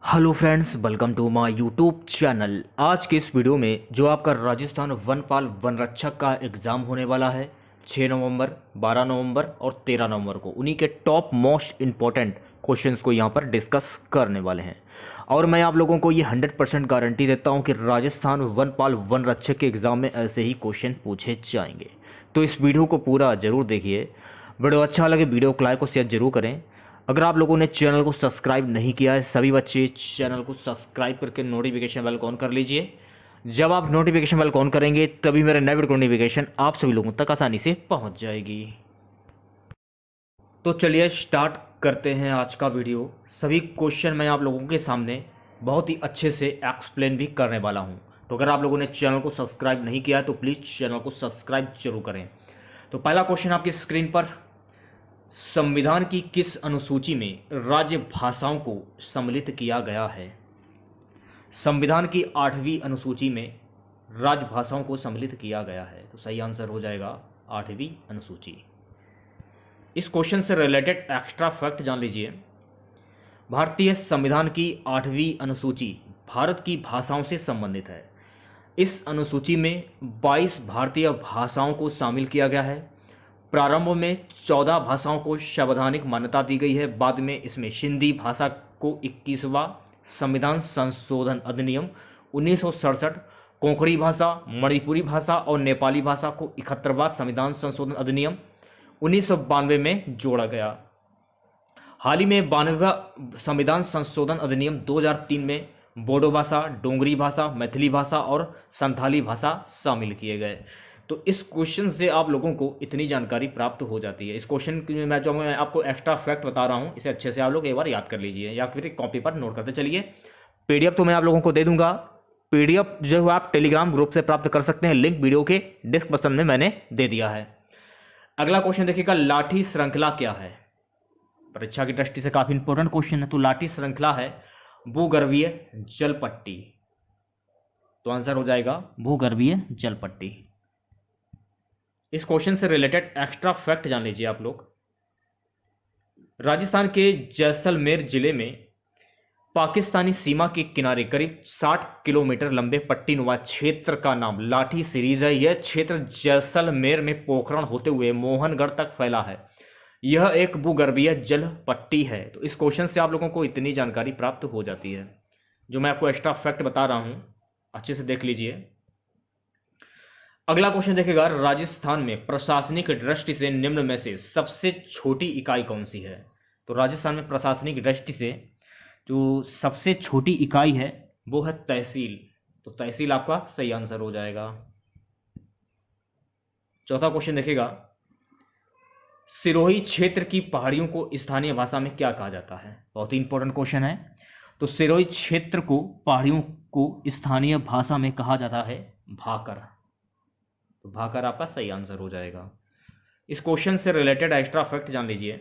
Hello friends, welcome to my YouTube channel. आज के इस वीडियो में जो आपका राजस्थान वनपाल वन रक्षक का एग्ज़ाम होने वाला है 6 नवंबर, 12 नवंबर और 13 नवंबर को, उन्हीं के टॉप मोस्ट इम्पॉर्टेंट क्वेश्चंस को यहाँ पर डिस्कस करने वाले हैं। और मैं आप लोगों को ये 100% गारंटी देता हूँ कि राजस्थान वनपाल वन रक्षक के एग्ज़ाम में ऐसे ही क्वेश्चन पूछे जाएंगे। तो इस वीडियो को पूरा ज़रूर देखिए। वीडियो अच्छा लगे वीडियो को लाइक और शेयर जरूर करें। अगर आप लोगों ने चैनल को सब्सक्राइब नहीं किया है, सभी बच्चे चैनल को सब्सक्राइब करके नोटिफिकेशन बेल को ऑन कर लीजिए। जब आप नोटिफिकेशन बेल को ऑन करेंगे तभी मेरे नए वीडियो की नोटिफिकेशन आप सभी लोगों तक आसानी से पहुंच जाएगी। तो चलिए स्टार्ट करते हैं आज का वीडियो। सभी क्वेश्चन मैं आप लोगों के सामने बहुत ही अच्छे से एक्सप्लेन भी करने वाला हूं। तो अगर आप लोगों ने चैनल को सब्सक्राइब नहीं किया है तो प्लीज़ चैनल को सब्सक्राइब जरूर करें। तो पहला क्वेश्चन आपकी स्क्रीन पर, संविधान की किस अनुसूची में राज्य भाषाओं को सम्मिलित किया गया है? संविधान की 8वीं अनुसूची में राजभाषाओं को सम्मिलित किया गया है। तो सही आंसर हो जाएगा 8वीं अनुसूची। इस क्वेश्चन से रिलेटेड एक्स्ट्रा फैक्ट जान लीजिए। भारतीय संविधान की 8वीं अनुसूची भारत की भाषाओं से संबंधित है। इस अनुसूची में 22 भारतीय भाषाओं को शामिल किया गया है। प्रारंभ में 14 भाषाओं को संवैधानिक मान्यता दी गई है। बाद में इसमें सिंधी भाषा को 21वां संविधान संशोधन अधिनियम 1967, कोंकणी भाषा, मणिपुरी भाषा और नेपाली भाषा को 71वां संविधान संशोधन अधिनियम 1992 में जोड़ा गया। हाल ही में 92वां संविधान संशोधन अधिनियम 2003 में बोडो भाषा, डोंगरी भाषा, मैथिली भाषा और संथाली भाषा शामिल किए गए। तो इस क्वेश्चन से आप लोगों को इतनी जानकारी प्राप्त हो जाती है। इस क्वेश्चन में मैं आपको एक्स्ट्रा फैक्ट बता रहा हूँ, इसे अच्छे से आप लोग एक बार याद कर लीजिए या फिर कॉपी पर नोट करते चलिए। पीडीएफ तो मैं आप लोगों को दे दूंगा। पीडीएफ जो आप टेलीग्राम ग्रुप से प्राप्त कर सकते हैं, लिंक वीडियो के डिस्क्रिप्शन में मैंने दे दिया है। अगला क्वेश्चन देखिएगा, लाठी श्रृंखला क्या है? परीक्षा की दृष्टि से काफी इंपॉर्टेंट क्वेश्चन है। तो लाठी श्रृंखला है भूगर्भीय जल पट्टी। तो आंसर हो जाएगा भूगर्भीय जल पट्टी। इस क्वेश्चन से रिलेटेड एक्स्ट्रा फैक्ट जान लीजिए आप लोग। राजस्थान के जैसलमेर जिले में पाकिस्तानी सीमा के किनारे करीब 60 किलोमीटर लंबे पट्टीनुमा क्षेत्र का नाम लाठी सीरीज है। यह क्षेत्र जैसलमेर में पोखरण होते हुए मोहनगढ़ तक फैला है। यह एक भूगर्भीय जल पट्टी है। तो इस क्वेश्चन से आप लोगों को इतनी जानकारी प्राप्त हो जाती है जो मैं आपको एक्स्ट्रा फैक्ट बता रहा हूं, अच्छे से देख लीजिए। अगला क्वेश्चन देखिएगा, राजस्थान में प्रशासनिक दृष्टि से निम्न में से सबसे छोटी इकाई कौन सी है? तो राजस्थान में प्रशासनिक दृष्टि से जो सबसे छोटी इकाई है वो है तहसील। तो तहसील आपका सही आंसर हो जाएगा। चौथा क्वेश्चन देखिएगा, सिरोही क्षेत्र की पहाड़ियों को स्थानीय भाषा में क्या कहा जाता है? बहुत ही इंपॉर्टेंट क्वेश्चन है। तो सिरोही क्षेत्र को पहाड़ियों को स्थानीय भाषा में कहा जाता है भाकर। तो भाकर आपका सही आंसर हो जाएगा। इस क्वेश्चन से रिलेटेड एक्स्ट्रा फैक्ट जान लीजिए।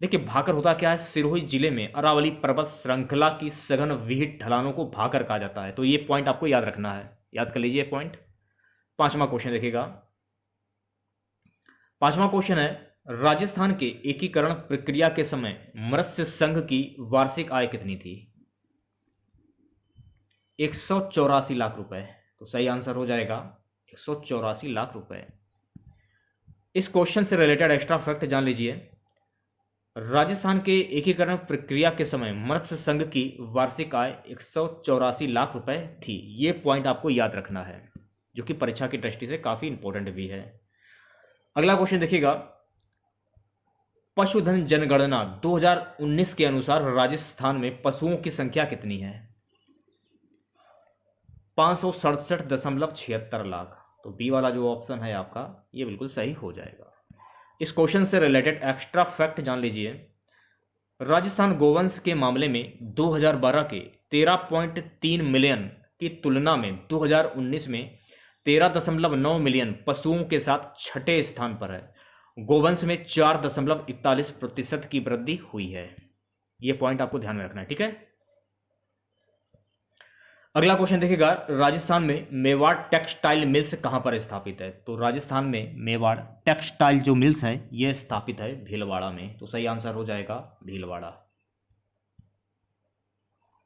देखिए भाकर होता क्या है? सिरोही जिले में अरावली पर्वत श्रृंखला की सघन विहित ढलानों को भाकर कहा जाता है। तो ये पॉइंट आपको याद रखना है, याद कर लीजिए पॉइंट। पांचवा क्वेश्चन देखिएगा। पांचवा क्वेश्चन है, राजस्थान के एकीकरण प्रक्रिया के समय मत्स्य संघ की वार्षिक आय कितनी थी? 184 लाख रुपए। तो सही आंसर हो जाएगा 184 लाख रुपए। इस क्वेश्चन से रिलेटेड एक्स्ट्रा फैक्ट जान लीजिए। राजस्थान के एकीकरण प्रक्रिया के समय मत्स्य संघ की वार्षिक आय 184 लाख रुपए थी। यह पॉइंट आपको याद रखना है जो कि परीक्षा की दृष्टि से काफी इंपॉर्टेंट भी है। अगला क्वेश्चन देखिएगा, पशुधन जनगणना 2019 के अनुसार राजस्थान में पशुओं की संख्या कितनी है? 567.76 लाख। तो बी वाला जो ऑप्शन है आपका ये बिल्कुल सही हो जाएगा। इस क्वेश्चन से रिलेटेड एक्स्ट्रा फैक्ट जान लीजिए। राजस्थान गोवंश के मामले में 2012 के 13.3 मिलियन की तुलना में 2019 में 13.9 मिलियन पशुओं के साथ छठे स्थान पर है। गोवंश में 4.41% की वृद्धि हुई है। यह पॉइंट आपको ध्यान में रखना है, ठीक है। अगला क्वेश्चन देखिएगा, राजस्थान में मेवाड़ टेक्सटाइल मिल्स कहां पर स्थापित है? तो राजस्थान में मेवाड़ टेक्सटाइल जो मिल्स है यह स्थापित है भीलवाड़ा में। तो सही आंसर हो जाएगा भीलवाड़ा।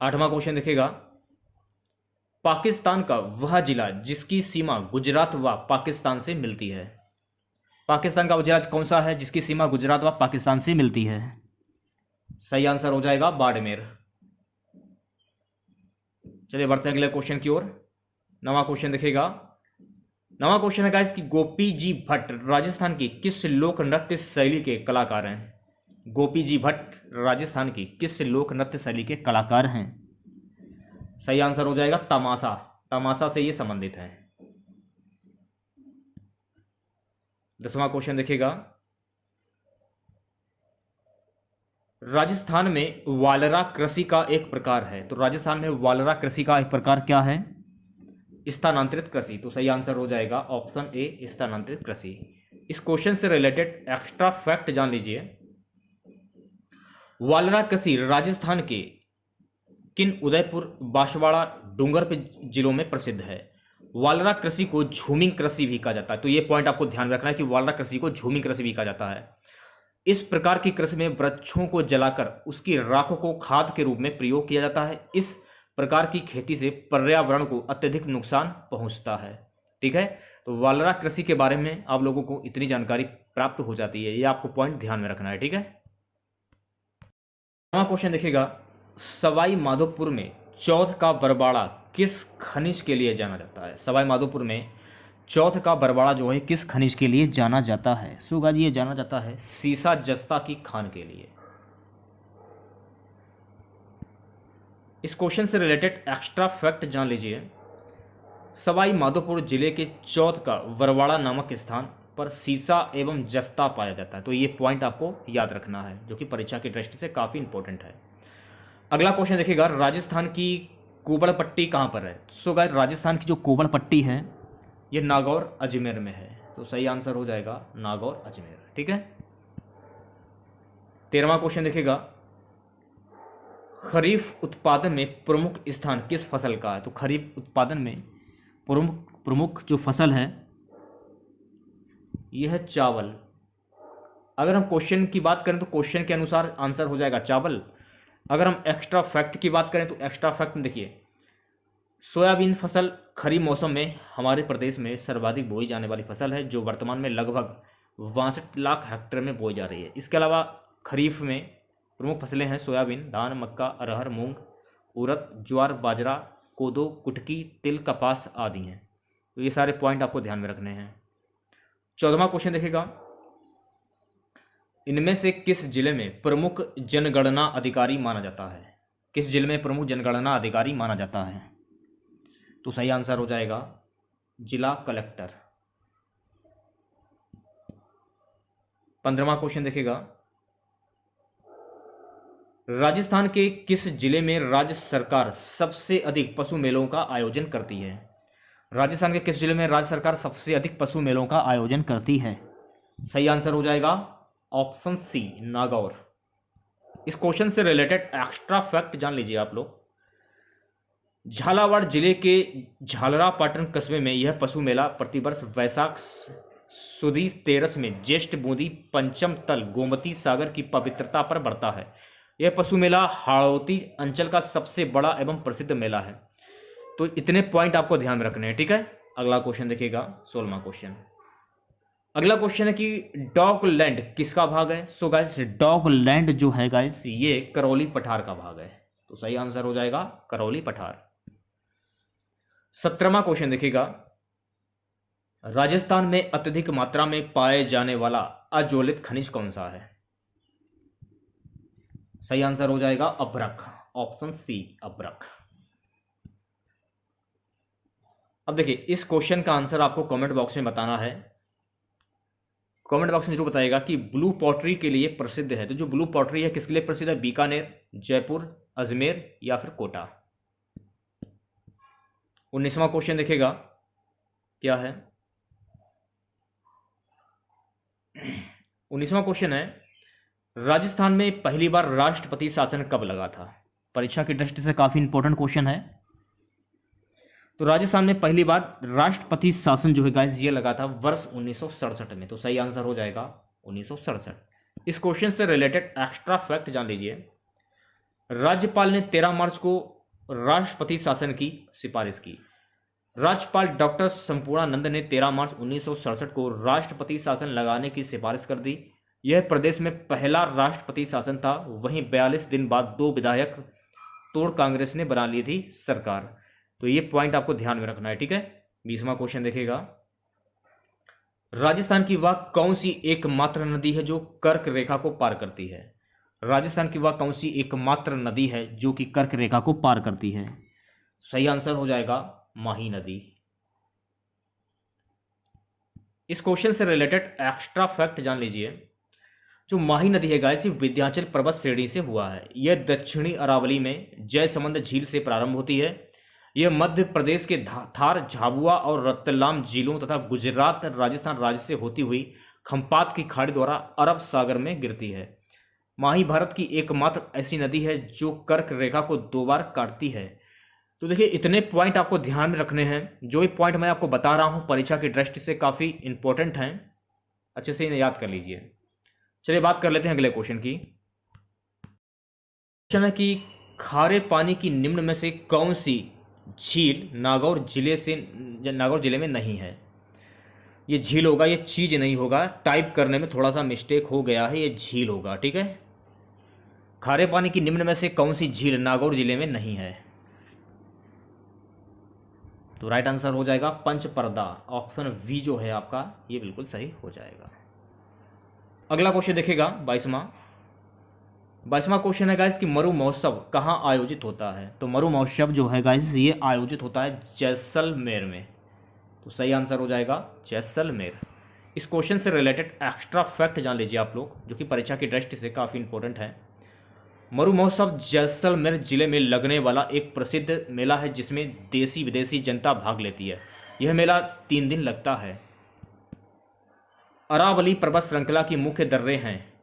8वां क्वेश्चन देखिएगा, पाकिस्तान का वह जिला जिसकी सीमा गुजरात व पाकिस्तान से मिलती है। पाकिस्तान का वो जिला कौन सा है जिसकी सीमा गुजरात व पाकिस्तान से मिलती है? सही आंसर हो जाएगा बाड़मेर। चलिए बढ़ते हैं अगले क्वेश्चन की ओर। 9वां क्वेश्चन देखिएगा। 9वां क्वेश्चन है गाइस कि गोपी जी भट्ट राजस्थान की किस लोक नृत्य शैली के कलाकार हैं? गोपी जी भट्ट राजस्थान की किस लोक नृत्य शैली के कलाकार हैं? सही आंसर हो जाएगा तमाशा। तमाशा से ये संबंधित है। 10वां क्वेश्चन देखिएगा, राजस्थान में वालरा कृषि का एक प्रकार है। तो राजस्थान में वालरा कृषि का एक प्रकार क्या है? स्थानांतरित कृषि। तो सही आंसर हो जाएगा ऑप्शन ए स्थानांतरित कृषि। इस क्वेश्चन से रिलेटेड एक्स्ट्रा फैक्ट जान लीजिए। वालरा कृषि राजस्थान के किन उदयपुर, बांसवाड़ा, डूंगरपुर जिलों में प्रसिद्ध है? वालरा कृषि को झूमिंग कृषि भी कहा जाता है। तो ये पॉइंट आपको ध्यान रखना है कि वालरा कृषि को झूमिंग कृषि भी कहा जाता है। इस प्रकार की कृषि में वृक्षों को जलाकर उसकी राख को खाद के रूप में प्रयोग किया जाता है। इस प्रकार की खेती से पर्यावरण को अत्यधिक नुकसान पहुंचता है। ठीक है, तो वालरा कृषि के बारे में आप लोगों को इतनी जानकारी प्राप्त हो जाती है, ये आपको पॉइंट ध्यान में रखना है। ठीक है, क्वेश्चन देखिएगा, सवाई माधोपुर में चौथ का बरबाड़ा किस खनिज के लिए जाना जाता है? सवाई माधोपुर में चौथ का बरबाड़ा जो है किस खनिज के लिए जाना जाता है? सुगा जी, ये जाना जाता है सीसा जस्ता की खान के लिए। इस क्वेश्चन से रिलेटेड एक्स्ट्रा फैक्ट जान लीजिए। सवाई माधोपुर जिले के चौथ का बरवाड़ा नामक स्थान पर सीसा एवं जस्ता पाया जाता है। तो ये पॉइंट आपको याद रखना है, जो कि परीक्षा की दृष्टि से काफी इंपॉर्टेंट है। अगला क्वेश्चन देखिएगा, राजस्थान की कुबड़ पट्टी कहां पर है? सो गाइस, राजस्थान की जो कुबड़ पट्टी है ये नागौर अजमेर में है। तो सही आंसर हो जाएगा नागौर अजमेर। ठीक है, 13वां क्वेश्चन देखिएगा, खरीफ उत्पादन में प्रमुख स्थान किस फसल का है? तो खरीफ उत्पादन में प्रमुख जो फसल है यह है चावल। अगर हम क्वेश्चन की बात करें तो क्वेश्चन के अनुसार आंसर हो जाएगा चावल। अगर हम एक्स्ट्रा फैक्ट की बात करें तो एक्स्ट्रा फैक्ट में देखिए, सोयाबीन फसल खरीफ मौसम में हमारे प्रदेश में सर्वाधिक बोई जाने वाली फसल है, जो वर्तमान में लगभग 62 लाख हेक्टेयर में बोई जा रही है। इसके अलावा खरीफ में प्रमुख फसलें हैं सोयाबीन, धान, मक्का, अरहर, मूंग, उड़द, ज्वार, बाजरा, कोदो, कुटकी, तिल, कपास आदि हैं। तो ये सारे पॉइंट आपको ध्यान में रखने हैं। 14वां क्वेश्चन देखिएगा, इनमें से किस जिले में प्रमुख जनगणना अधिकारी माना जाता है? किस जिले में प्रमुख जनगणना अधिकारी माना जाता है? तो सही आंसर हो जाएगा जिला कलेक्टर। 15वां क्वेश्चन देखिएगा, राजस्थान के किस जिले में राज्य सरकार सबसे अधिक पशु मेलों का आयोजन करती है? राजस्थान के किस जिले में राज्य सरकार सबसे अधिक पशु मेलों का आयोजन करती है? सही आंसर हो जाएगा ऑप्शन सी नागौर। इस क्वेश्चन से रिलेटेड एक्स्ट्रा फैक्ट जान लीजिए आप लोग। झालावाड़ जिले के झालरापाटन कस्बे में यह पशु मेला प्रतिवर्ष वैशाख सुदी तेरस में ज्येष्ठ बूंदी पंचम तल गोमती सागर की पवित्रता पर बढ़ता है। यह पशु मेला हाड़ौती अंचल का सबसे बड़ा एवं प्रसिद्ध मेला है। तो इतने पॉइंट आपको ध्यान में रखने हैं। ठीक है, अगला क्वेश्चन देखिएगा, 16वां क्वेश्चन। अगला क्वेश्चन है कि डॉगलैंड किसका भाग है? सो गाइस, डॉगलैंड जो है गाइस ये करौली पठार का भाग है। तो सही आंसर हो जाएगा करौली पठार। 17वां क्वेश्चन देखिएगा, राजस्थान में अत्यधिक मात्रा में पाए जाने वाला अज्वलित खनिज कौन सा है? सही आंसर हो जाएगा अभ्रक, ऑप्शन सी अभ्रक। अब देखिए, इस क्वेश्चन का आंसर आपको कमेंट बॉक्स में बताना है। कमेंट बॉक्स में जरूर बताइएगा कि ब्लू पॉटरी के लिए प्रसिद्ध है। तो जो ब्लू पॉटरी है किसके लिए प्रसिद्ध है? बीकानेर, जयपुर, अजमेर या फिर कोटा। 19वां क्वेश्चन देखिएगा क्या है। 19वां क्वेश्चन है, राजस्थान में पहली बार राष्ट्रपति शासन कब लगा था? परीक्षा की दृष्टि से काफी इंपॉर्टेंट क्वेश्चन है। तो राजस्थान में पहली बार राष्ट्रपति शासन जो है गाइस ये लगा था वर्ष 1967 में। तो सही आंसर हो जाएगा 1967। इस क्वेश्चन से रिलेटेड एक्स्ट्रा फैक्ट जान लीजिए। राज्यपाल ने 13 मार्च को राष्ट्रपति शासन की सिफारिश की? राज्यपाल डॉक्टर संपूर्णानंद ने 13 मार्च 1967 को राष्ट्रपति शासन लगाने की सिफारिश कर दी। यह प्रदेश में पहला राष्ट्रपति शासन था। वहीं 42 दिन बाद 2 विधायक तोड़ कांग्रेस ने बना ली थी सरकार। तो ये पॉइंट आपको ध्यान में रखना है, ठीक है। 20वां क्वेश्चन देखिएगा, राजस्थान की वह कौन सी एकमात्र नदी है जो कर्क रेखा को पार करती है? राजस्थान की वह कौन सी एकमात्र नदी है जो कि कर्क रेखा को पार करती है? सही आंसर हो जाएगा माही नदी। इस क्वेश्चन से रिलेटेड एक्स्ट्रा फैक्ट जान लीजिए। जो माही नदी है गाइस, ये विंध्याचल पर्वत श्रेणी से हुआ है। यह दक्षिणी अरावली में जयसमंद झील से प्रारंभ होती है। यह मध्य प्रदेश के थार, झाबुआ और रतलाम जिलों तथा गुजरात, राजस्थान राज्य से होती हुई खंपात की खाड़ी द्वारा अरब सागर में गिरती है। माही भारत की एकमात्र ऐसी नदी है जो कर्क रेखा को 2 बार काटती है। तो देखिए, इतने पॉइंट आपको ध्यान में रखने हैं। जो भी पॉइंट मैं आपको बता रहा हूं परीक्षा की दृष्टि से काफी इंपॉर्टेंट हैं, अच्छे से इन्हें याद कर लीजिए। चलिए बात कर लेते हैं अगले क्वेश्चन की। क्वेश्चन है कि खारे पानी की निम्न में से कौन सी झील नागौर जिले में नहीं है? ये झील होगा, ये चीज नहीं होगा। टाइप करने में थोड़ा सा मिस्टेक हो गया है, ये झील होगा, ठीक है। खारे पानी की निम्न में से कौन सी झील नागौर जिले में नहीं है? तो राइट आंसर हो जाएगा पंचपरदा। ऑप्शन वी जो है आपका, ये बिल्कुल सही हो जाएगा। अगला क्वेश्चन देखिएगा 22वां क्वेश्चन है गाइस कि मरु महोत्सव कहाँ आयोजित होता है? तो मरु महोत्सव जो है गाइस, ये आयोजित होता है जैसलमेर में। तो सही आंसर हो जाएगा जैसलमेर। इस क्वेश्चन से रिलेटेड एक्स्ट्रा फैक्ट जान लीजिए आप लोग, जो कि परीक्षा की दृष्टि से काफ़ी इंपॉर्टेंट है। मरु महोत्सव जैसलमेर जिले में लगने वाला एक प्रसिद्ध मेला है जिसमें देसी विदेशी जनता भाग लेती है। यह मेला 3 दिन लगता है। अरावली पर्वत श्रृंखला की मुख्य दर्रे हैं।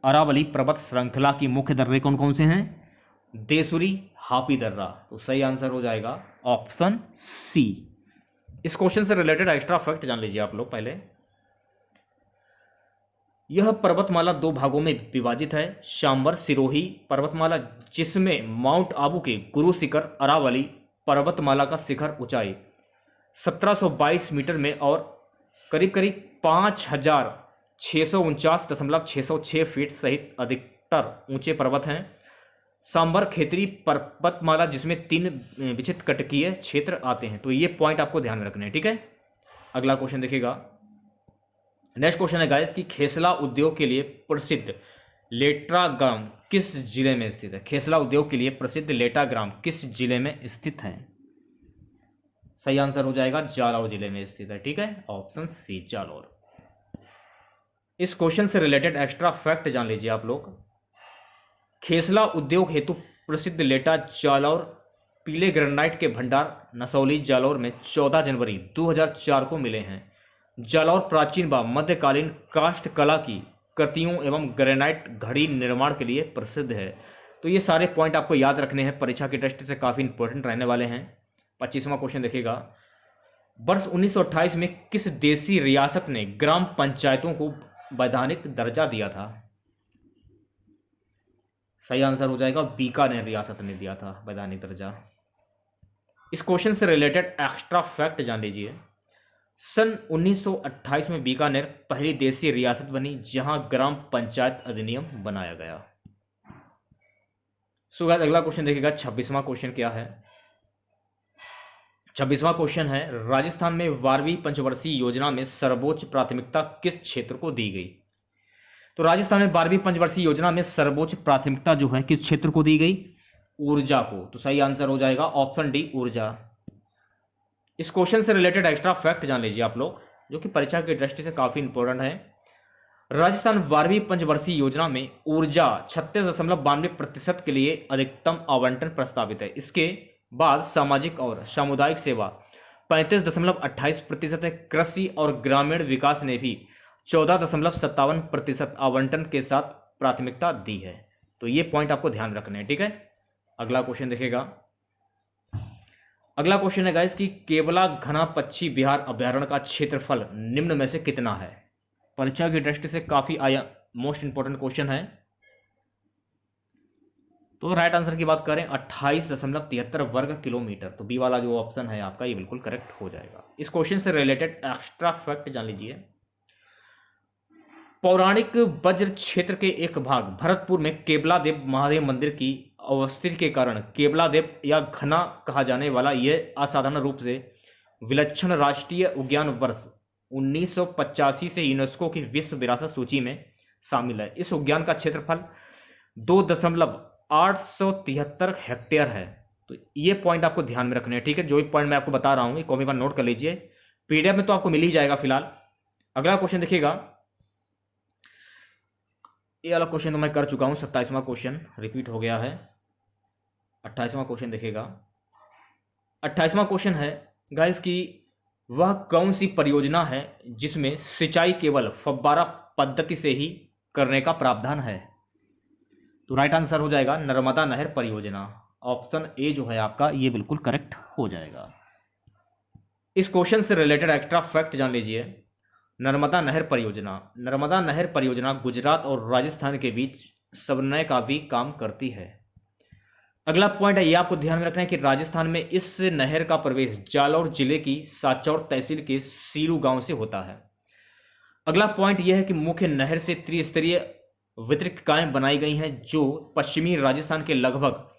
अरावली पर्वत श्रृंखला की मुख्य दर्रे कौन कौन से हैं? देसुरी, हापी दर्रा। तो सही आंसर हो जाएगा ऑप्शन सी। इस क्वेश्चन से रिलेटेड एक्स्ट्रा फैक्ट जान लीजिए आप लोग पहले। यह पर्वतमाला 2 भागों में विभाजित है। शांबर सिरोही पर्वतमाला, जिसमें माउंट आबू के गुरु शिखर अरावली पर्वतमाला का शिखर ऊंचाई 1722 मीटर में और करीब करीब 5649.606 फीट सहित अधिकतर ऊंचे पर्वत हैं। सांबर खेतरी पर्वतमाला, जिसमें 3 विचित्र कटकीय क्षेत्र आते हैं। तो ये पॉइंट आपको ध्यान में रखने हैं, ठीक है। अगला क्वेश्चन देखिएगा। नेक्स्ट क्वेश्चन है गाइस कि खेसला उद्योग के लिए प्रसिद्ध लेटा ग्राम किस जिले में स्थित है? खेसला उद्योग के लिए प्रसिद्ध लेटा ग्राम किस जिले में स्थित है? सही आंसर हो जाएगा जालौर जिले में स्थित है, ठीक है। Option C Jalore. इस क्वेश्चन से रिलेटेड एक्स्ट्रा फैक्ट जान लीजिए आप लोग। खेसला उद्योग हेतु प्रसिद्ध लेटा जालौर पीले ग्रेनाइट के भंडार नसौली जालौर में 14 जनवरी 2004 को मिले हैं। जालौर प्राचीन व मध्यकालीन काष्ठ कला की कृतियों एवं ग्रेनाइट घड़ी निर्माण के लिए प्रसिद्ध है। तो ये सारे पॉइंट आपको याद रखने हैं, परीक्षा की दृष्टि से काफ़ी इंपॉर्टेंट रहने वाले हैं। 25वां क्वेश्चन देखिएगा। वर्ष 1928 में किस देशी रियासत ने ग्राम पंचायतों को वैधानिक दर्जा दिया था? सही आंसर हो जाएगा बीकानेर रियासत ने दिया था वैधानिक दर्जा। इस क्वेश्चन से रिलेटेड एक्स्ट्रा फैक्ट जान लीजिए। सन 1928 में बीकानेर पहली देशी रियासत बनी जहां ग्राम पंचायत अधिनियम बनाया गया। सो गाइस, अगला क्वेश्चन देखिएगा। 26वां क्वेश्चन क्या है? 26वां क्वेश्चन है राजस्थान में 12वीं पंचवर्षीय योजना में सर्वोच्च प्राथमिकता किस क्षेत्र को दी गई? तो राजस्थान में 12वीं पंचवर्षीय योजना में सर्वोच्च प्राथमिकता जो है किस क्षेत्र को दी गई? ऊर्जा को। तो सही आंसर हो जाएगा ऑप्शन डी ऊर्जा। इस क्वेश्चन से रिलेटेड एक्स्ट्रा फैक्ट जान लीजिए आप लोग, जो कि परीक्षा की दृष्टि से काफी इंपॉर्टेंट है। राजस्थान 12वीं पंचवर्षीय योजना में ऊर्जा 36.92% के लिए अधिकतम आवंटन प्रस्तावित है। इसके बाद सामाजिक और सामुदायिक सेवा 35.28% है। कृषि और ग्रामीण विकास ने भी 14.57% आवंटन के साथ प्राथमिकता दी है। तो ये पॉइंट आपको ध्यान रखने हैं, ठीक है। अगला क्वेश्चन देखिएगा। अगला क्वेश्चन है गाइस कि केवला घना पक्षी विहार अभ्यारण्य का क्षेत्रफल निम्न में से कितना है? परीक्षा की दृष्टि से काफी मोस्ट इंपोर्टेंट क्वेश्चन है। तो राइट आंसर की बात करें 28.73 वर्ग किलोमीटर, तो बी वाला जो ऑप्शन है आपका ये बिल्कुल करेक्ट हो जाएगा। इस क्वेश्चन से रिलेटेड एक्स्ट्रा फैक्ट जान लीजिए। पौराणिक वज्र क्षेत्र के एक भाग भरतपुर में केवलादेव महादेव मंदिर की अवस्थिति के कारण केवलादेव या घना कहा जाने वाला यह असाधारण रूप से विलक्षण राष्ट्रीय उद्यान वर्ष 1985 से यूनेस्को की विश्व विरासत सूची में शामिल है। इस उद्यान का क्षेत्रफल 2.873 हेक्टेयर है। तो ये पॉइंट आपको ध्यान में रखने हैं, ठीक है। जो भी पॉइंट मैं आपको बता रहा हूँ कॉपी पर नोट कर लीजिए, पीडीएफ में तो आपको मिल ही जाएगा फिलहाल। अगला क्वेश्चन देखिएगा, ये वाला क्वेश्चन तो मैं कर चुका हूँ, 27वां क्वेश्चन रिपीट हो गया है। 28वां क्वेश्चन देखिएगा। 28वां क्वेश्चन है गाइस कि वह कौन सी परियोजना है जिसमें सिंचाई केवल फव्वारा पद्धति से ही करने का प्रावधान है। तो राइट आंसर हो जाएगा नर्मदा नहर परियोजना। ऑप्शन ए जो है आपका ये बिल्कुल करेक्ट हो जाएगा। इस क्वेश्चन से रिलेटेड एक्स्ट्रा फैक्ट जान लीजिए। नर्मदा नहर परियोजना गुजरात और राजस्थान के बीच समन्वय का भी काम करती है। अगला पॉइंट है, ये आपको ध्यान में रखना है कि राजस्थान में इस नहर का प्रवेश जालौर जिले की साचौर तहसील के सीरू गांव से होता है। अगला पॉइंट यह है कि मुख्य नहर से त्रिस्तरीय वितरिकाएं बनाई गई हैं जो पश्चिमी राजस्थान के लगभग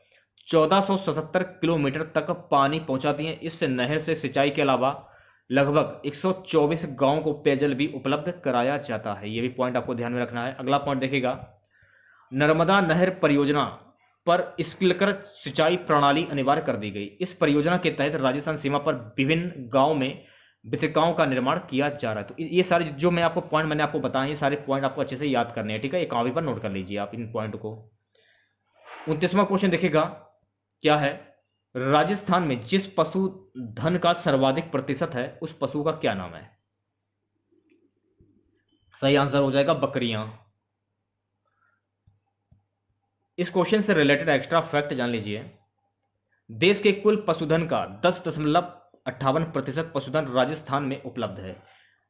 1477 किलोमीटर तक पानी पहुंचाती हैं। इस नहर से सिंचाई के अलावा लगभग 124 गांवों को पेयजल भी उपलब्ध कराया जाता है। यह भी पॉइंट आपको ध्यान में रखना है। अगला पॉइंट देखिएगा, नर्मदा नहर परियोजना पर स्प्रिंकलर सिंचाई प्रणाली अनिवार्य कर दी गई। इस परियोजना के तहत राजस्थान सीमा पर विभिन्न गांव में वितरिकाओं का निर्माण किया जा रहा है। तो ये सारे जो मैं आपको पॉइंट मैंने आपको बताए, ये सारे पॉइंट आपको अच्छे से याद करने हैं, ठीक है। एक कॉपी पर नोट कर लीजिए आप इन पॉइंट को। 29वां क्वेश्चन देखिएगा, क्या है, राजस्थान में जिस पशुधन का सर्वाधिक प्रतिशत है उस पशु का क्या नाम है। सही आंसर हो जाएगा बकरियां। इस क्वेश्चन से रिलेटेड एक्स्ट्रा फैक्ट जान लीजिए। देश के कुल पशुधन का 10.58% पशुधन राजस्थान में उपलब्ध है।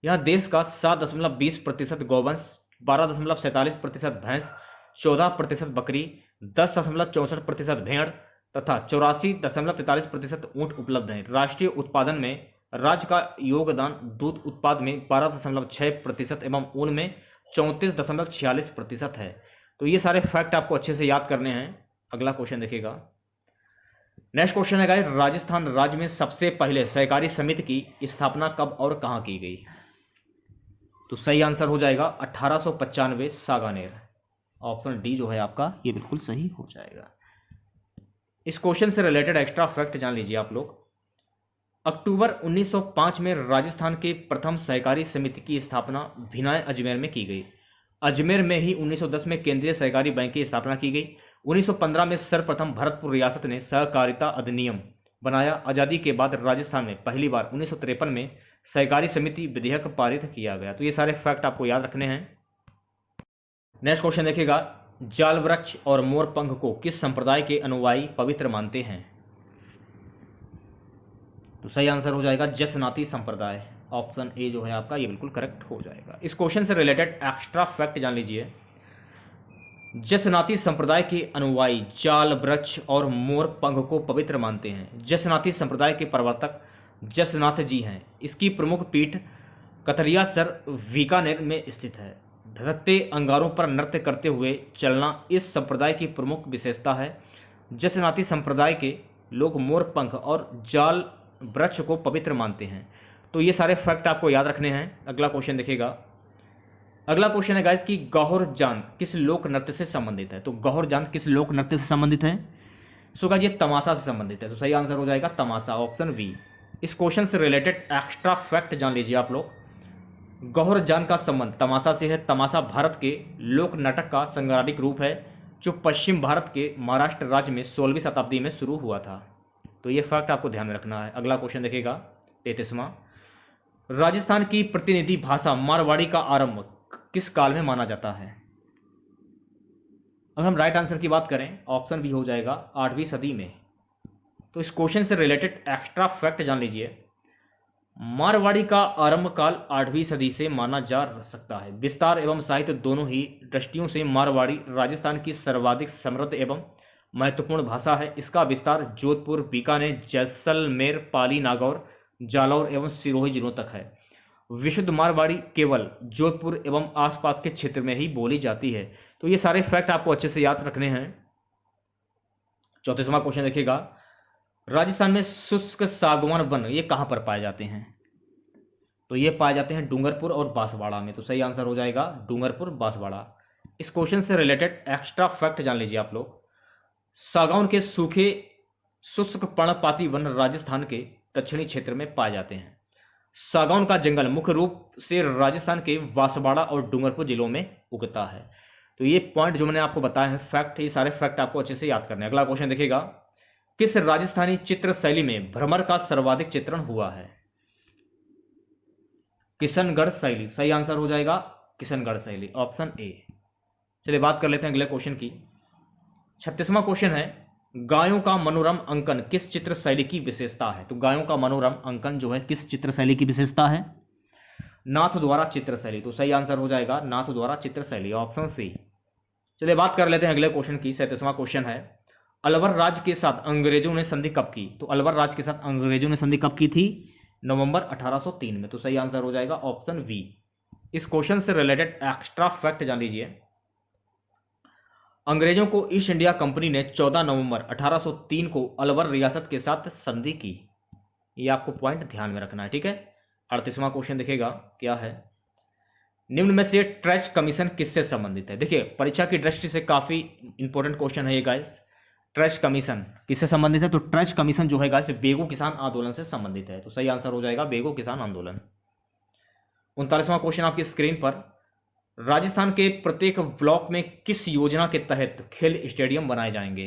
यहां देश का 7.20% गौवंश, 12.47% भैंस, 14% बकरी, 10.64% भेड़ तथा 84.43% ऊंट उपलब्ध हैं। राष्ट्रीय उत्पादन में राज्य का योगदान दूध उत्पाद में 12.6% एवं ऊन में 34.46% है। तो ये सारे फैक्ट आपको अच्छे से याद करने हैं। अगला क्वेश्चन देखिएगा। नेक्स्ट क्वेश्चन है गाइस, राजस्थान राज्य में सबसे पहले सहकारी समिति की स्थापना कब और कहां की गई। तो सही आंसर हो जाएगा 1895 सागानेर। ऑप्शन डी जो है आपका ये बिल्कुल सही हो जाएगा। इस क्वेश्चन से रिलेटेड एक्स्ट्रा फैक्ट जान लीजिए आप लोग। अक्टूबर 1905 में राजस्थान के प्रथम सहकारी समिति की स्थापना भिनाय अजमेर में की गई। अजमेर में ही 1910 में केंद्रीय सहकारी बैंक की स्थापना की गई। 1915 में सर्वप्रथम भरतपुर रियासत ने सहकारिता अधिनियम बनाया। आज़ादी के बाद राजस्थान में पहली बार 1953 में सहकारी समिति विधेयक पारित किया गया। तो ये सारे फैक्ट आपको याद रखने हैं। नेक्स्ट क्वेश्चन देखिएगा, जाल वृक्ष और मोर पंख को किस संप्रदाय के अनुयायी पवित्र मानते हैं। तो सही आंसर हो जाएगा जसनाती संप्रदाय। ऑप्शन ए जो है आपका ये बिल्कुल करेक्ट हो जाएगा। इस क्वेश्चन से रिलेटेड एक्स्ट्रा फैक्ट जान लीजिए। जसनाती संप्रदाय के अनुयायी जाल वृक्ष और मोर पंख को पवित्र मानते हैं। जसनाती संप्रदाय के प्रवर्तक जसनाथ जी हैं। इसकी प्रमुख पीठ कथरियासर बीकानेर में स्थित है। धधकते अंगारों पर नृत्य करते हुए चलना इस संप्रदाय की प्रमुख विशेषता है। जसनाती संप्रदाय के लोग मोर पंख और जाल वृक्ष को पवित्र मानते हैं। तो ये सारे फैक्ट आपको याद रखने हैं। अगला क्वेश्चन देखिएगा। अगला क्वेश्चन है गाइस कि गौहर जान किस लोक नृत्य से संबंधित है। तो गौहर जान किस लोक नृत्य से संबंधित है। सो गाइस ये तमाशा से संबंधित है। तो सही आंसर हो जाएगा तमाशा। Option B. इस क्वेश्चन से रिलेटेड एक्स्ट्रा फैक्ट जान लीजिए आप लोग। गौहर जान का संबंध तमाशा से है। तमाशा भारत के लोक नाटक का सांगीतिक रूप है जो पश्चिम भारत के महाराष्ट्र राज्य में 16वीं शताब्दी में शुरू हुआ था। तो ये फैक्ट आपको ध्यान में रखना है। अगला क्वेश्चन देखिएगा 33वां। राजस्थान की प्रतिनिधि भाषा मारवाड़ी का आरंभ किस काल में माना जाता है। अगर हम राइट आंसर की बात करें ऑप्शन बी हो जाएगा 8वीं सदी में। तो इस क्वेश्चन से रिलेटेड एक्स्ट्रा फैक्ट जान लीजिए। मारवाड़ी का आरंभ काल 8वीं सदी से माना जा सकता है। विस्तार एवं साहित्य दोनों ही दृष्टियों से मारवाड़ी राजस्थान की सर्वाधिक समृद्ध एवं महत्वपूर्ण भाषा है। इसका विस्तार जोधपुर, बीकानेर, जैसलमेर, पाली, नागौर, जालौर एवं सिरोही जिलों तक है। विशुद्ध मारवाड़ी केवल जोधपुर एवं आसपास के क्षेत्र में ही बोली जाती है। तो ये सारे फैक्ट आपको अच्छे से याद रखने हैं। 34वां क्वेश्चन देखिएगा, राजस्थान में शुष्क सागवान वन ये कहां पर पाए जाते हैं? तो ये पाए जाते हैं डूंगरपुर और बांसवाड़ा में। तो सही आंसर हो जाएगा डूंगरपुर, बांसवाड़ा। इस क्वेश्चन से रिलेटेड एक्स्ट्रा फैक्ट जान लीजिए आप लोग। सागौन के सूखे शुष्क पर्णपाती वन राजस्थान के दक्षिणी क्षेत्र में पाए जाते हैं। सागौन का जंगल मुख्य रूप से राजस्थान के बांसवाड़ा और डूंगरपुर जिलों में उगता है। तो ये पॉइंट जो मैंने आपको बताया है फैक्ट, ये सारे फैक्ट आपको अच्छे से याद करने हैं। अगला क्वेश्चन देखिएगा, किस राजस्थानी चित्र शैली में भ्रमर का सर्वाधिक चित्रण हुआ है? किशनगढ़ शैली। सही आंसर हो जाएगा किशनगढ़ शैली, ऑप्शन ए। चलिए बात कर लेते हैं अगले क्वेश्चन की। 36वां क्वेश्चन है, गायों का मनोरम अंकन किस चित्र शैली की विशेषता है? तो गायों का मनोरम अंकन जो है किस चित्र शैली की विशेषता है? नाथ द्वारा चित्र शैली। तो सही आंसर हो जाएगा नाथ द्वारा चित्र शैली, ऑप्शन सी। चलिए बात कर लेते हैं अगले क्वेश्चन की। 37वां क्वेश्चन है, अलवर राज्य के साथ अंग्रेजों ने संधि कब की? तो अलवर राज्य के साथ अंग्रेजों ने संधि कब की थी? नवंबर 1803 में। तो सही आंसर हो जाएगा ऑप्शन वी। इस क्वेश्चन से रिलेटेड एक्स्ट्रा फैक्ट जान लीजिए। अंग्रेजों को ईस्ट इंडिया कंपनी ने 14 नवंबर 1803 को अलवर रियासत के साथ संधि की। ये आपको पॉइंट ध्यान में रखना है, ठीक है। 38वां क्वेश्चन देखिएगा क्या है, निम्न में से ट्रेच कमीशन किससे संबंधित है? देखिए परीक्षा की दृष्टि से काफी इंपॉर्टेंट क्वेश्चन है ये गाइस। ट्रेच कमीशन किससे संबंधित है? तो ट्रेच कमीशन जो है गाइस बेगू किसान आंदोलन से संबंधित है। तो सही आंसर हो जाएगा बेगू किसान आंदोलन। 39वां क्वेश्चन आपकी स्क्रीन पर, राजस्थान के प्रत्येक ब्लॉक में किस योजना के तहत खेल स्टेडियम बनाए जाएंगे?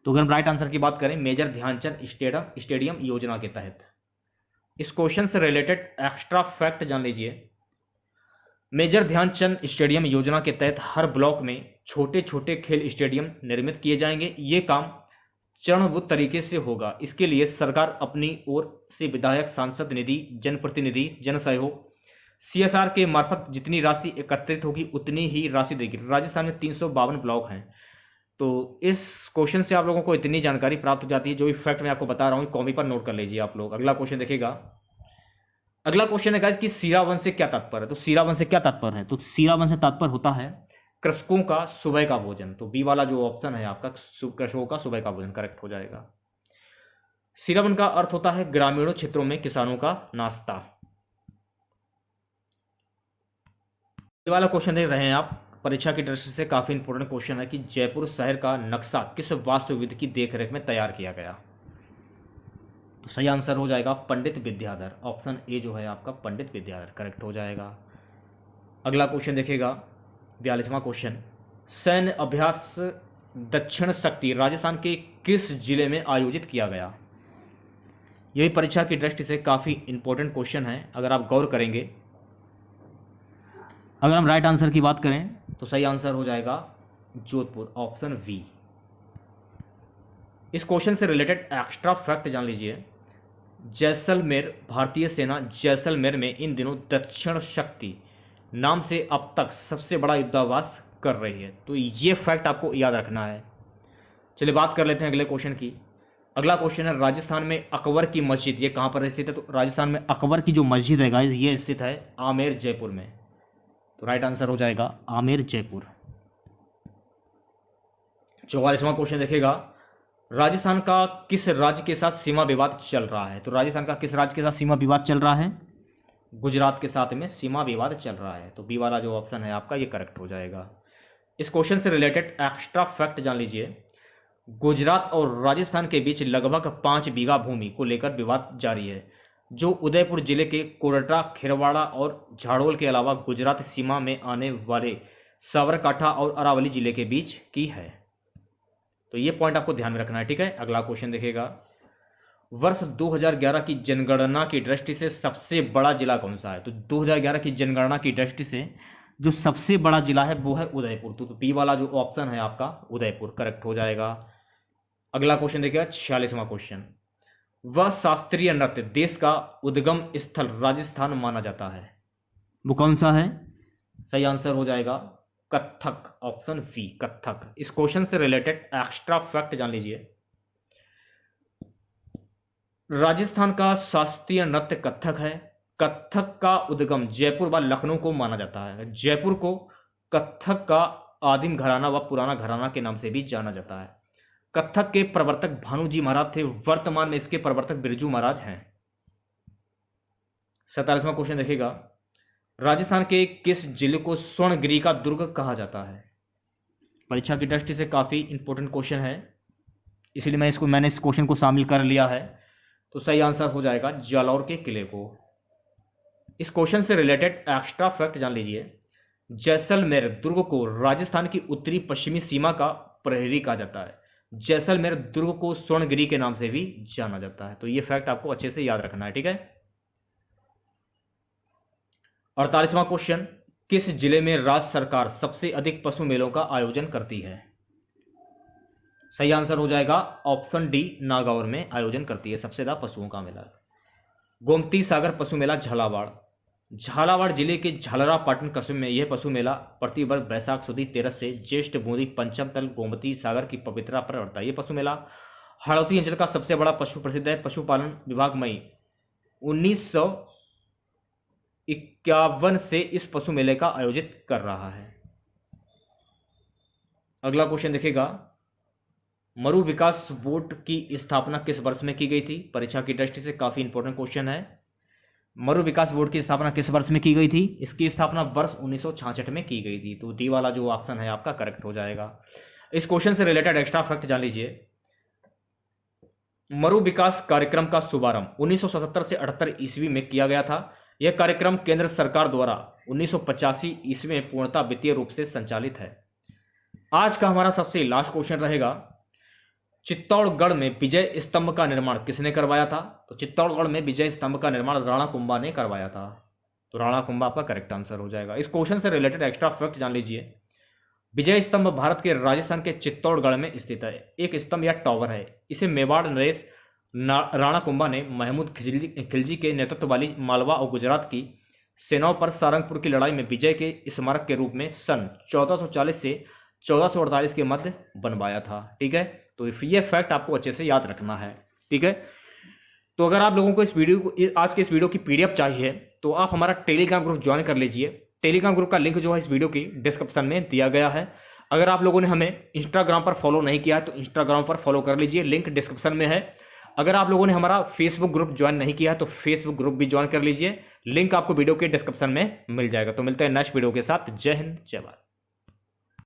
तो अगर हम राइट आंसर की बात करें, मेजर ध्यानचंद स्टेडियम योजना के तहत। इस क्वेश्चन से रिलेटेड एक्स्ट्रा फैक्ट जान लीजिए। मेजर ध्यानचंद स्टेडियम योजना के तहत हर ब्लॉक में छोटे छोटे खेल स्टेडियम निर्मित किए जाएंगे। ये काम चरणबद्ध तरीके से होगा। इसके लिए सरकार अपनी ओर से विधायक, सांसद निधि, जनप्रतिनिधि, जन सहयोग, CSR के मार्फत जितनी राशि एकत्रित होगी उतनी ही राशि देगी। राजस्थान में 352 ब्लॉक हैं। तो इस क्वेश्चन से आप लोगों को इतनी जानकारी प्राप्त हो जाती है। जो भी फैक्ट मैं आपको बता रहा हूँ कॉपी पर नोट कर लीजिए आप लोग। अगला क्वेश्चन देखिएगा। अगला क्वेश्चन है गाइस कि सीरावन से क्या तात्पर्य है? तो सीरावन से क्या तात्पर्य है? तो सीरावन से तात्पर्य होता है कृषकों का सुबह का भोजन। तो बी वाला जो ऑप्शन है आपका, कृषकों का सुबह का भोजन, करेक्ट हो जाएगा। सीरावन का अर्थ होता है ग्रामीणों क्षेत्रों में किसानों का नाश्ता। ये वाला क्वेश्चन देख रहे हैं आप, परीक्षा की दृष्टि से काफी इंपॉर्टेंट क्वेश्चन है कि जयपुर शहर का नक्शा किस वास्तुविद की देखरेख में तैयार किया गया? तो सही आंसर हो जाएगा पंडित विद्याधर, ऑप्शन ए जो है आपका पंडित विद्याधर, करेक्ट हो जाएगा। अगला क्वेश्चन देखिएगा 42वां क्वेश्चन, सैन्य अभ्यास दक्षिण शक्ति राजस्थान के किस जिले में आयोजित किया गया? यही परीक्षा की दृष्टि से काफी इंपॉर्टेंट क्वेश्चन है अगर आप गौर करेंगे। अगर हम राइट आंसर की बात करें तो सही आंसर हो जाएगा जोधपुर, ऑप्शन वी। इस क्वेश्चन से रिलेटेड एक्स्ट्रा फैक्ट जान लीजिए। जैसलमेर, भारतीय सेना जैसलमेर में इन दिनों दक्षिण शक्ति नाम से अब तक सबसे बड़ा युद्धाभ्यास कर रही है। तो ये फैक्ट आपको याद रखना है। चलिए बात कर लेते हैं अगले क्वेश्चन की। अगला क्वेश्चन है, राजस्थान में अकबर की मस्जिद ये कहाँ पर स्थित है? तो राजस्थान में अकबर की जो मस्जिद है गाइस ये स्थित है आमेर, जयपुर में। तो राइट आंसर हो जाएगा आमेर, जयपुर। 44वां क्वेश्चन देखिएगा, राजस्थान का किस राज्य के साथ सीमा विवाद चल रहा है? तो राजस्थान का किस राज्य के साथ सीमा विवाद चल रहा है? गुजरात के साथ में सीमा विवाद चल रहा है। तो बी वाला जो ऑप्शन है आपका ये करेक्ट हो जाएगा। इस क्वेश्चन से रिलेटेड एक्स्ट्रा फैक्ट जान लीजिए। गुजरात और राजस्थान के बीच लगभग 5 बीघा भूमि को लेकर विवाद जारी है, जो उदयपुर जिले के कोरटा, खिरवाड़ा और झाड़ोल के अलावा गुजरात सीमा में आने वाले साबरकांठा और अरावली जिले के बीच की है। तो ये पॉइंट आपको ध्यान में रखना है, ठीक है। अगला क्वेश्चन देखिएगा, वर्ष 2011 की जनगणना की दृष्टि से सबसे बड़ा जिला कौन सा है? तो 2011 की जनगणना की दृष्टि से जो सबसे बड़ा जिला है वो है उदयपुर। तो बी वाला जो ऑप्शन है आपका उदयपुर, करेक्ट हो जाएगा। अगला क्वेश्चन देखिएगा 46वां क्वेश्चन, वह शास्त्रीय नृत्य देश का उद्गम स्थल राजस्थान माना जाता है, वो कौन सा है? सही आंसर हो जाएगा कत्थक, ऑप्शन बी कत्थक। इस क्वेश्चन से रिलेटेड एक्स्ट्रा फैक्ट जान लीजिए। राजस्थान का शास्त्रीय नृत्य कत्थक है। कत्थक का उद्गम जयपुर व लखनऊ को माना जाता है। जयपुर को कत्थक का आदिम घराना व पुराना घराना के नाम से भी जाना जाता है। कत्थक के प्रवर्तक भानुजी महाराज थे। वर्तमान में इसके प्रवर्तक बिरजू महाराज हैं। 47वां क्वेश्चन देखिएगा, राजस्थान के किस जिले को स्वर्णगिरी का दुर्ग कहा जाता है? परीक्षा की दृष्टि से काफी इंपॉर्टेंट क्वेश्चन है, इसलिए मैंने इस क्वेश्चन को शामिल कर लिया है। तो सही आंसर हो जाएगा जालौर के किले को। इस क्वेश्चन से रिलेटेड एक्स्ट्रा फैक्ट जान लीजिए। जैसलमेर दुर्ग को राजस्थान की उत्तरी पश्चिमी सीमा का प्रहरी कहा जाता है। जैसलमेर दुर्ग को स्वर्णगिरी के नाम से भी जाना जाता है। तो ये फैक्ट आपको अच्छे से याद रखना है, ठीक है। 48वां क्वेश्चन, किस जिले में राज्य सरकार सबसे अधिक पशु मेलों का आयोजन करती है? सही आंसर हो जाएगा ऑप्शन डी, नागौर में आयोजन करती है सबसे ज्यादा पशुओं का मेला। गोमती सागर पशु मेला झालावाड़। झालावाड़ जिले के झालरापाटन कस्बे में यह पशु मेला प्रतिवर्ष बैसाख सुदी 13 से ज्येष्ठ बूंदी पंचम तल गोमती सागर की पवित्रता पर बढ़ता है। यह पशु मेला हाड़ौती अंचल का सबसे बड़ा पशु प्रसिद्ध है। पशुपालन विभाग मई 1951 से इस पशु मेले का आयोजित कर रहा है। अगला क्वेश्चन देखिएगा, मरु विकास बोर्ड की स्थापना किस वर्ष में की गई थी? परीक्षा की दृष्टि से काफी इंपॉर्टेंट क्वेश्चन है। मरु विकास बोर्ड की स्थापना किस वर्ष में की गई थी? इसकी स्थापना वर्ष 1966 में की गई थी। तो डी वाला जो ऑप्शन है आपका करेक्ट हो जाएगा। इस क्वेश्चन से रिलेटेड एक्स्ट्रा फैक्ट जान लीजिए। मरु विकास कार्यक्रम का शुभारंभ 1977 से 78 ईस्वी में किया गया था। यह कार्यक्रम केंद्र सरकार द्वारा 1985 ईस्वी में पूर्णतः वित्तीय रूप से संचालित है। आज का हमारा सबसे लास्ट क्वेश्चन रहेगा, चित्तौड़गढ़ में विजय स्तंभ का निर्माण किसने करवाया था? तो चित्तौड़गढ़ में विजय स्तंभ का निर्माण राणा कुंभा ने करवाया था। तो राणा कुंभा आपका करेक्ट आंसर हो जाएगा। इस क्वेश्चन से रिलेटेड एक्स्ट्रा फैक्ट जान लीजिए। विजय स्तंभ भारत के राजस्थान के चित्तौड़गढ़ में स्थित है। एक स्तंभ या टावर है। इसे मेवाड़ नरेश राणा कुंभा ने महमूद खिलजी के नेतृत्व वाली मालवा और गुजरात की सेनाओं पर सारंगपुर की लड़ाई में विजय के स्मारक के रूप में सन 1440 से 1448 के मध्य बनवाया था। ठीक है, तो ये फैक्ट आपको अच्छे से याद रखना है। ठीक है, तो अगर आप लोगों को आज के इस वीडियो की पीडीएफ चाहिए तो आप हमारा टेलीग्राम ग्रुप ज्वाइन कर लीजिए। टेलीग्राम ग्रुप का लिंक जो है इस वीडियो की डिस्क्रिप्शन में दिया गया है। अगर आप लोगों ने हमें इंस्टाग्राम पर फॉलो नहीं किया है तो इंस्टाग्राम पर फॉलो कर लीजिए, लिंक डिस्क्रिप्शन में है। अगर आप लोगों ने हमारा फेसबुक ग्रुप ज्वाइन नहीं किया है तो फेसबुक ग्रुप भी ज्वाइन कर लीजिए, लिंक आपको वीडियो के डिस्क्रिप्शन में मिल जाएगा। तो मिलते हैं नेक्स्ट वीडियो के साथ। जय हिंद, जय भारत।